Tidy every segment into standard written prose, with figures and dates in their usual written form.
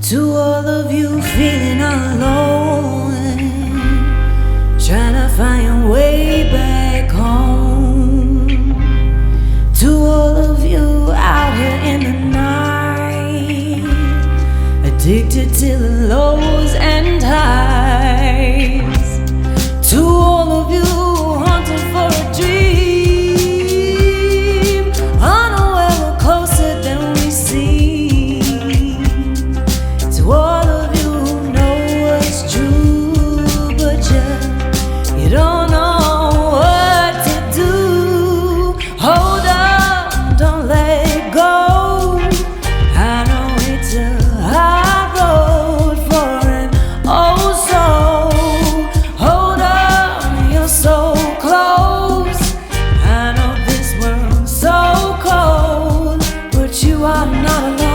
To all of you feeling alone, trying to find your way back home. To all of you out here in the night, addicted to the lows and highs. To all of you haunting for a dream, unaware we're closer than we seem. To all of you who know what's true, but you don't know what to do. Hold on, don't let go. I know it's a hard road for an old soul. Hold on, you're so close. I know this world's so cold, but you are not alone.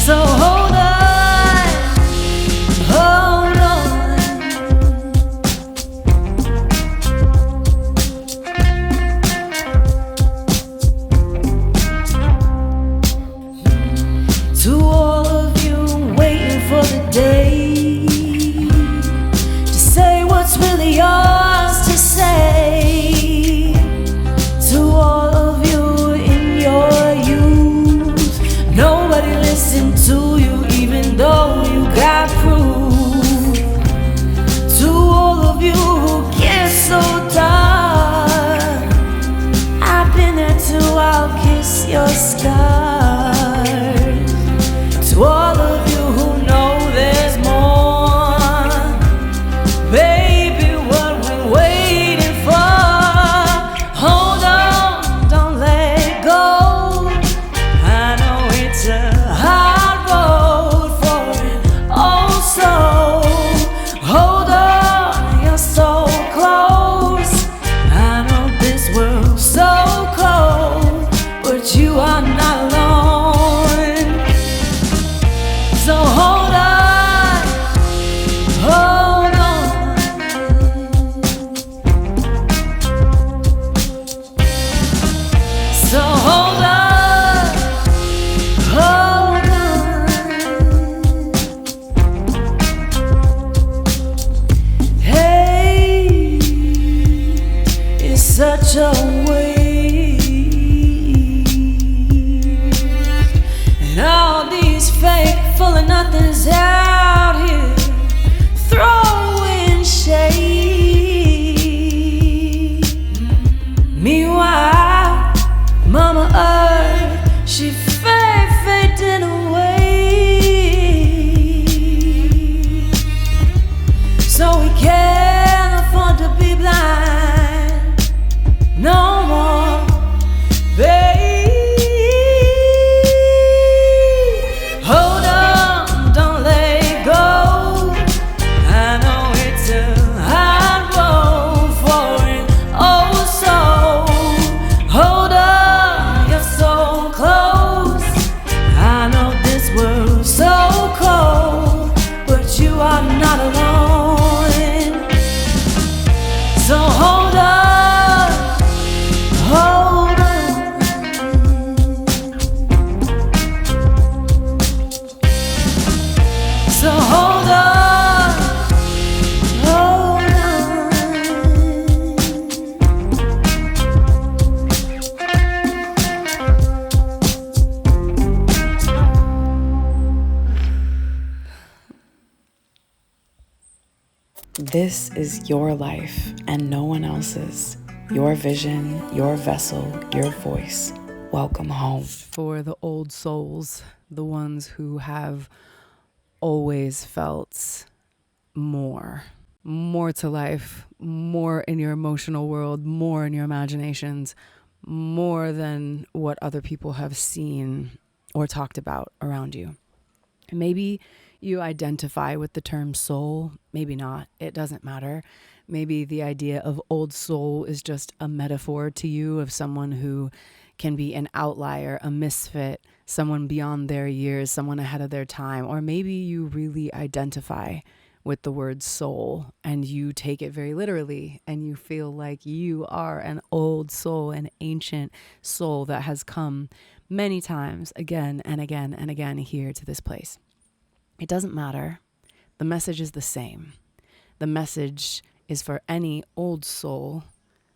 So hold on, hold on. To all of you waiting for the day to say what's really yours to say. To all of you in your youth, nobody listened to you even though you got proof. To all of you who get so dark, I've been there too, I'll kiss your scars. To all of you who know there's more, baby, what we're waiting for. Hold on, don't let go. I know it's a hard road for an old soul. Hold on, you're so close. I know this world's so cold, but you are not alone. So hold on, hold on. So hold on, hold on. Hey, it's such a waste, and all these fake full of nothings out here throwing shade. Meanwhile, Mama Earth, she fading away. So we can't afford to be blind no more, babe. Hold on, don't let go. I know it's a hard road for an old soul. Hold on, you're so close. I know this world's so cold, but you are not alone. So hold on, hold on. So hold on, hold on. This is your life and no one else's. Your vision, your vessel, your voice. Welcome home. For the old souls, the ones who have always felt more to life, more in your emotional world, more in your imaginations, more than what other people have seen or talked about around you. Maybe you identify with the term soul, maybe not. It doesn't matter. Maybe the idea of old soul is just a metaphor to you of someone who can be an outlier, a misfit, someone beyond their years, someone ahead of their time. Or maybe you really identify with the word soul and you take it very literally and you feel like you are an old soul, an ancient soul that has come many times, again and again and again, here to this place. It doesn't matter. The message is the same. The message is for any old soul,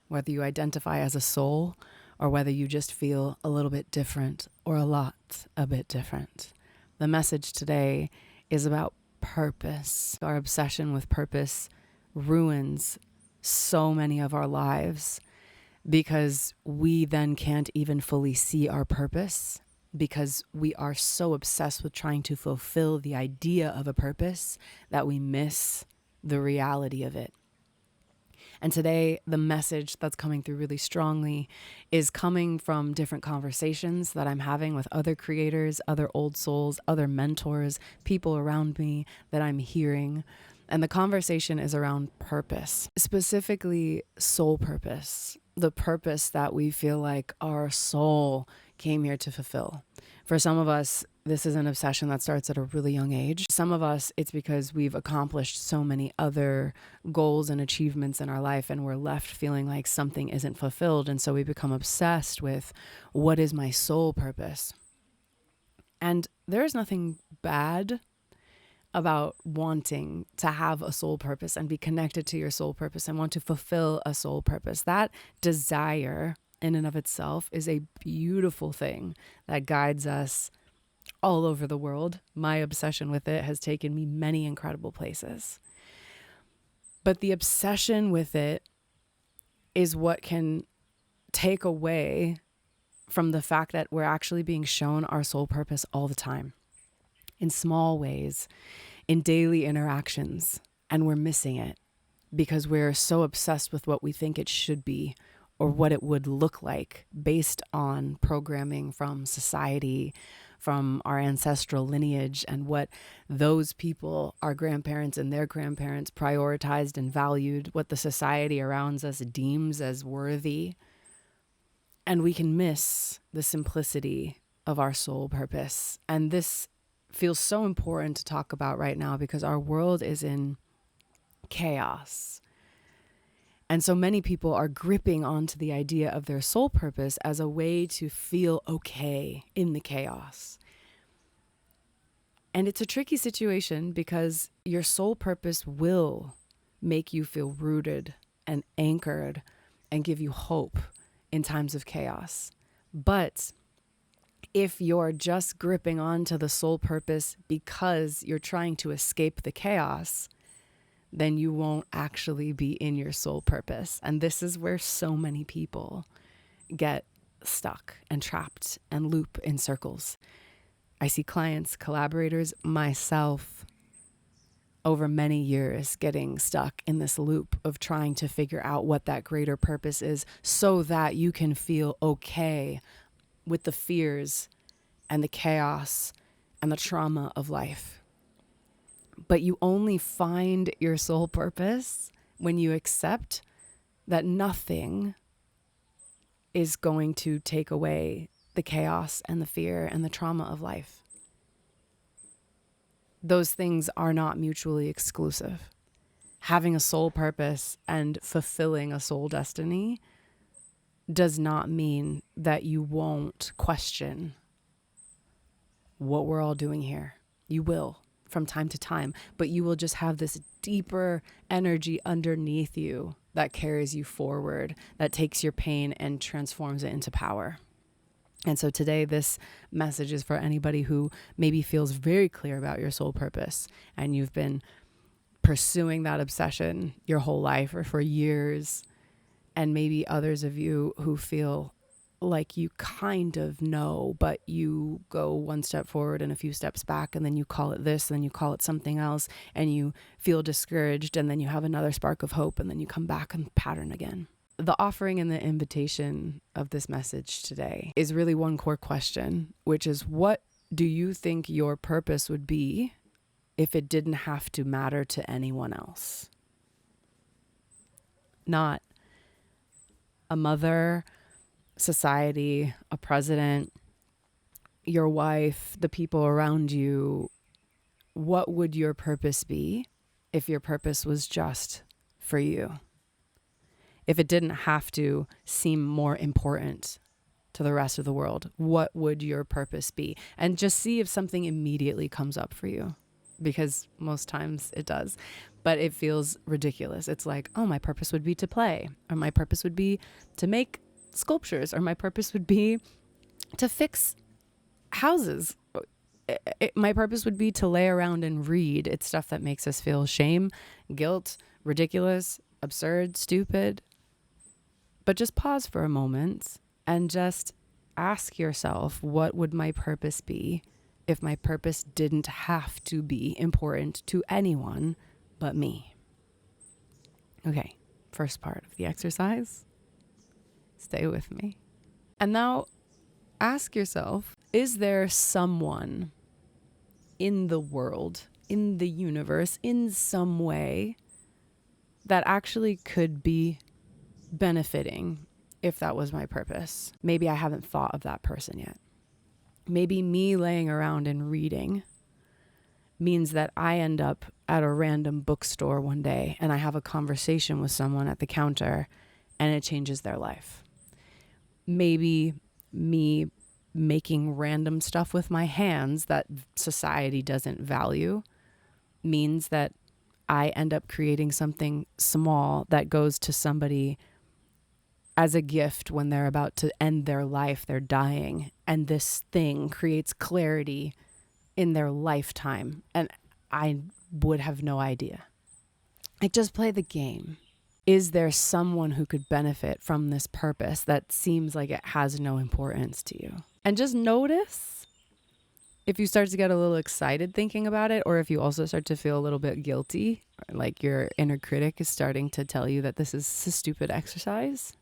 whether you identify as a soul or whether you just feel a little bit different or a bit different. The message today is about purpose. Our obsession with purpose ruins so many of our lives because we then can't even fully see our purpose because we are so obsessed with trying to fulfill the idea of a purpose that we miss the reality of it. And today, the message that's coming through really strongly is coming from different conversations that I'm having with other creators, other old souls, other mentors, people around me that I'm hearing. And the conversation is around purpose, specifically soul purpose, the purpose that we feel like our soul came here to fulfill. For some of us, this is an obsession that starts at a really young age. Some of us, it's because we've accomplished so many other goals and achievements in our life and we're left feeling like something isn't fulfilled. And so we become obsessed with, what is my soul purpose? And there is nothing bad about wanting to have a soul purpose and be connected to your soul purpose and want to fulfill a soul purpose. That desire in and of itself is a beautiful thing that guides us all over the world. My obsession with it has taken me many incredible places. But the obsession with it is what can take away from the fact that we're actually being shown our soul purpose all the time, in small ways, in daily interactions, and we're missing it because we're so obsessed with what we think it should be or what it would look like based on programming from society, from our ancestral lineage, and what those people, our grandparents and their grandparents, prioritized and valued, what the society around us deems as worthy. And we can miss the simplicity of our soul purpose. And this feels so important to talk about right now because our world is in chaos. And so many people are gripping onto the idea of their soul purpose as a way to feel okay in the chaos. And it's a tricky situation because your soul purpose will make you feel rooted and anchored and give you hope in times of chaos. But if you're just gripping onto the soul purpose because you're trying to escape the chaos, then you won't actually be in your soul purpose. And this is where so many people get stuck and trapped and loop in circles. I see clients, collaborators, myself, over many years getting stuck in this loop of trying to figure out what that greater purpose is so that you can feel okay with the fears and the chaos and the trauma of life. But you only find your soul purpose when you accept that nothing is going to take away the chaos and the fear and the trauma of life. Those things are not mutually exclusive. Having a soul purpose and fulfilling a soul destiny does not mean that you won't question what we're all doing here. You will from time to time, but you will just have this deeper energy underneath you that carries you forward, that takes your pain and transforms it into power. And so today, this message is for anybody who maybe feels very clear about your soul purpose and you've been pursuing that obsession your whole life or for years. And maybe others of you who feel like you kind of know, but you go one step forward and a few steps back, and then you call it this, and then you call it something else, and you feel discouraged, and then you have another spark of hope, and then you come back and pattern again. The offering and the invitation of this message today is really one core question, which is, what do you think your purpose would be if it didn't have to matter to anyone else? Not a mother, society, a president, your wife, the people around you. What would your purpose be if your purpose was just for you? If it didn't have to seem more important to the rest of the world, what would your purpose be? And just see if something immediately comes up for you, because most times it does, but it feels ridiculous. It's like, oh, my purpose would be to play, or my purpose would be to make sculptures, or my purpose would be to fix houses. My purpose would be to lay around and read. It's stuff that makes us feel shame, guilt, ridiculous, absurd, stupid. But just pause for a moment and just ask yourself, what would my purpose be if my purpose didn't have to be important to anyone but me? Okay, first part of the exercise. Stay with me. And now ask yourself, is there someone in the world, in the universe, in some way that actually could be benefiting if that was my purpose? Maybe I haven't thought of that person yet. Maybe me laying around and reading means that I end up at a random bookstore one day and I have a conversation with someone at the counter and it changes their life. Maybe me making random stuff with my hands that society doesn't value means that I end up creating something small that goes to somebody as a gift when they're about to end their life, they're dying, and this thing creates clarity in their lifetime, and I would have no idea. Like, just play the game. Is there someone who could benefit from this purpose that seems like it has no importance to you? And just notice if you start to get a little excited thinking about it, or if you also start to feel a little bit guilty, like your inner critic is starting to tell you that this is a stupid exercise.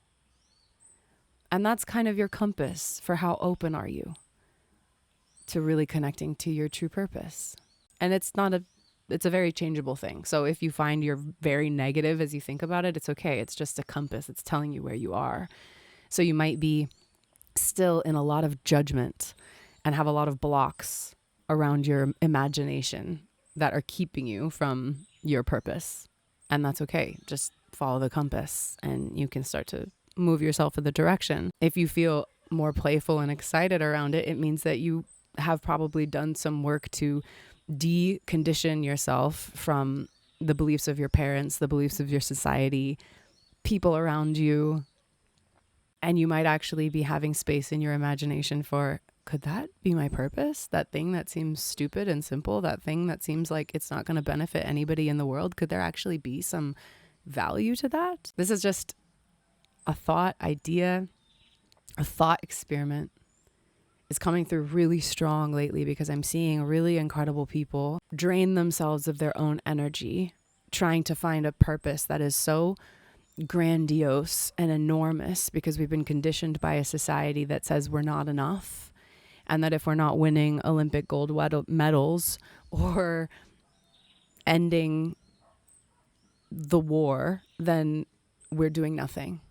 And that's kind of your compass for how open are you to really connecting to your true purpose. And it's a very changeable thing. So if you find you're very negative as you think about it, it's okay. It's just a compass. It's telling you where you are. So you might be still in a lot of judgment and have a lot of blocks around your imagination that are keeping you from your purpose. And that's okay. Just follow the compass and you can start to move yourself in the direction. If you feel more playful and excited around it, it means that you have probably done some work to decondition yourself from the beliefs of your parents, the beliefs of your society, people around you. And you might actually be having space in your imagination for, could that be my purpose? That thing that seems stupid and simple, that thing that seems like it's not going to benefit anybody in the world. Could there actually be some value to that? This is just a thought idea, a thought experiment. Is coming through really strong lately because I'm seeing really incredible people drain themselves of their own energy, trying to find a purpose that is so grandiose and enormous because we've been conditioned by a society that says we're not enough, and that if we're not winning Olympic gold medals or ending the war, then we're doing nothing.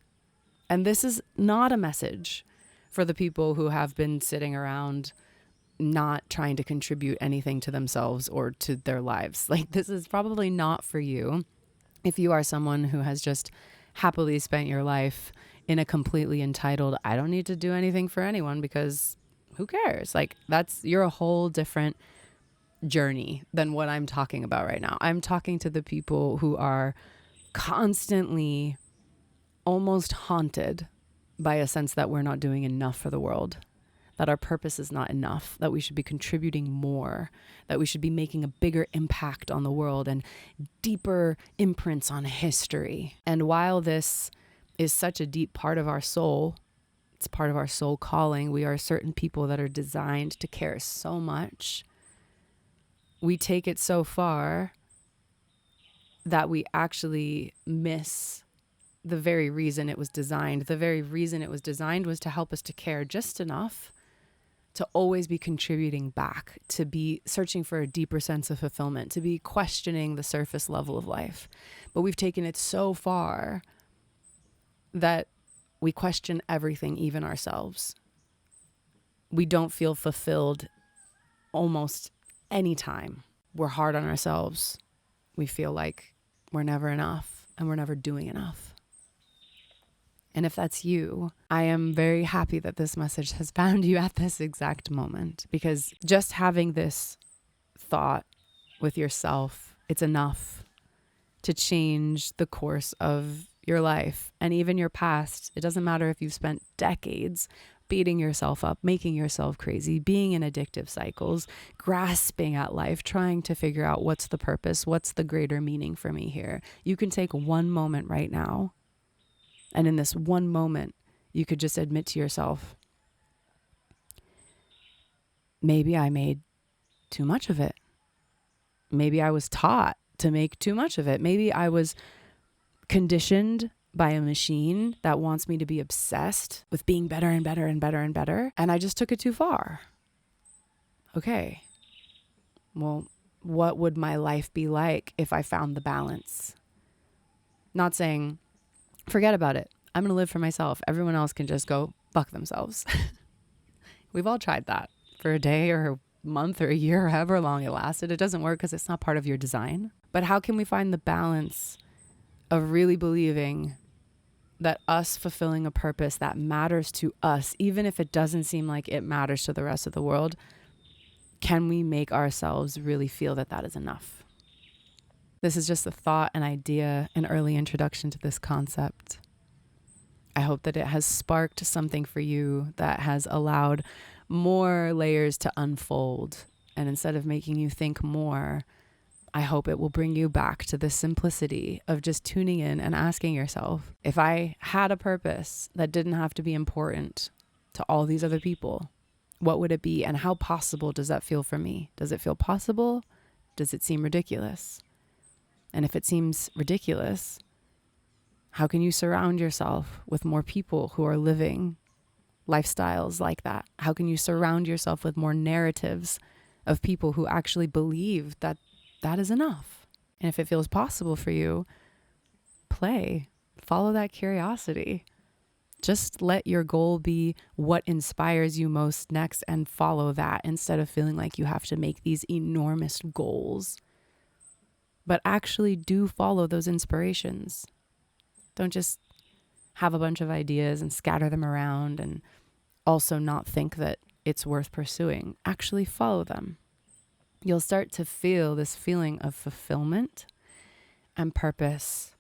And this is not a message for the people who have been sitting around not trying to contribute anything to themselves or to their lives. Like, this is probably not for you if you are someone who has just happily spent your life in a completely entitled, I don't need to do anything for anyone because who cares? Like, you're a whole different journey than what I'm talking about right now. I'm talking to the people who are constantly almost haunted by a sense that we're not doing enough for the world, that our purpose is not enough, that we should be contributing more, that we should be making a bigger impact on the world and deeper imprints on history. And while this is such a deep part of our soul, it's part of our soul calling, we are certain people that are designed to care so much. We take it so far that we actually miss the very reason it was designed. The very reason it was designed was to help us to care just enough to always be contributing back, to be searching for a deeper sense of fulfillment, to be questioning the surface level of life. But we've taken it so far that we question everything, even ourselves. We don't feel fulfilled almost any time. We're hard on ourselves. We feel like we're never enough and we're never doing enough. And if that's you, I am very happy that this message has found you at this exact moment, because just having this thought with yourself, it's enough to change the course of your life and even your past. It doesn't matter if you've spent decades beating yourself up, making yourself crazy, being in addictive cycles, grasping at life, trying to figure out what's the purpose, what's the greater meaning for me here. You can take one moment right now, and in this one moment, you could just admit to yourself, maybe I made too much of it. Maybe I was taught to make too much of it. Maybe I was conditioned by a machine that wants me to be obsessed with being better and better and better and better, and I just took it too far. Okay, well, what would my life be like if I found the balance? Not saying, forget about it, I'm gonna live for myself, everyone else can just go fuck themselves. We've all tried that for a day or a month or a year or however long it lasted. It doesn't work because it's not part of your design. But how can we find the balance of really believing that us fulfilling a purpose that matters to us, even if it doesn't seem like it matters to the rest of the world, can we make ourselves really feel that that is enough? This is just a thought, an idea, an early introduction to this concept. I hope that it has sparked something for you that has allowed more layers to unfold. And instead of making you think more, I hope it will bring you back to the simplicity of just tuning in and asking yourself, if I had a purpose that didn't have to be important to all these other people, what would it be? And how possible does that feel for me? Does it feel possible? Does it seem ridiculous? And if it seems ridiculous, how can you surround yourself with more people who are living lifestyles like that? How can you surround yourself with more narratives of people who actually believe that that is enough? And if it feels possible for you, follow that curiosity. Just let your goal be what inspires you most next and follow that, instead of feeling like you have to make these enormous goals. But actually do follow those inspirations. Don't just have a bunch of ideas and scatter them around and also not think that it's worth pursuing. Actually follow them. You'll start to feel this feeling of fulfillment and purpose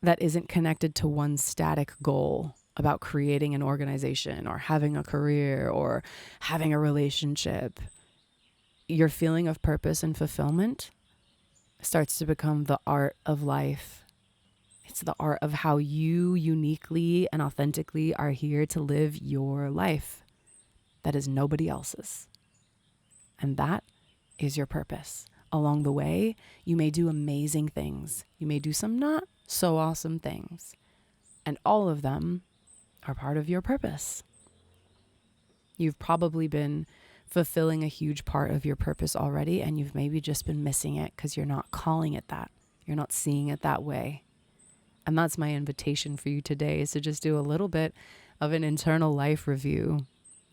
that isn't connected to one static goal about creating an organization or having a career or having a relationship. Your feeling of purpose and fulfillment starts to become the art of life. It's the art of how you uniquely and authentically are here to live your life that is nobody else's. And that is your purpose. Along the way, you may do amazing things. You may do some not so awesome things. And all of them are part of your purpose. You've probably been fulfilling a huge part of your purpose already, and you've maybe just been missing it because you're not calling it that. You're not seeing it that way. And that's my invitation for you today, is to just do a little bit of an internal life review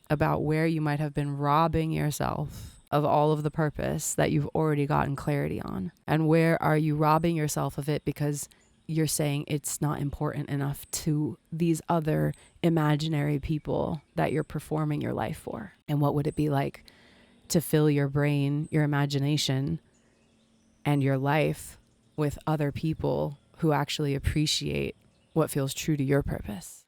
about where you might have been robbing yourself of all of the purpose that you've already gotten clarity on. And where are you robbing yourself of it because you're saying it's not important enough to these other imaginary people that you're performing your life for? And what would it be like to fill your brain, your imagination, and your life with other people who actually appreciate what feels true to your purpose?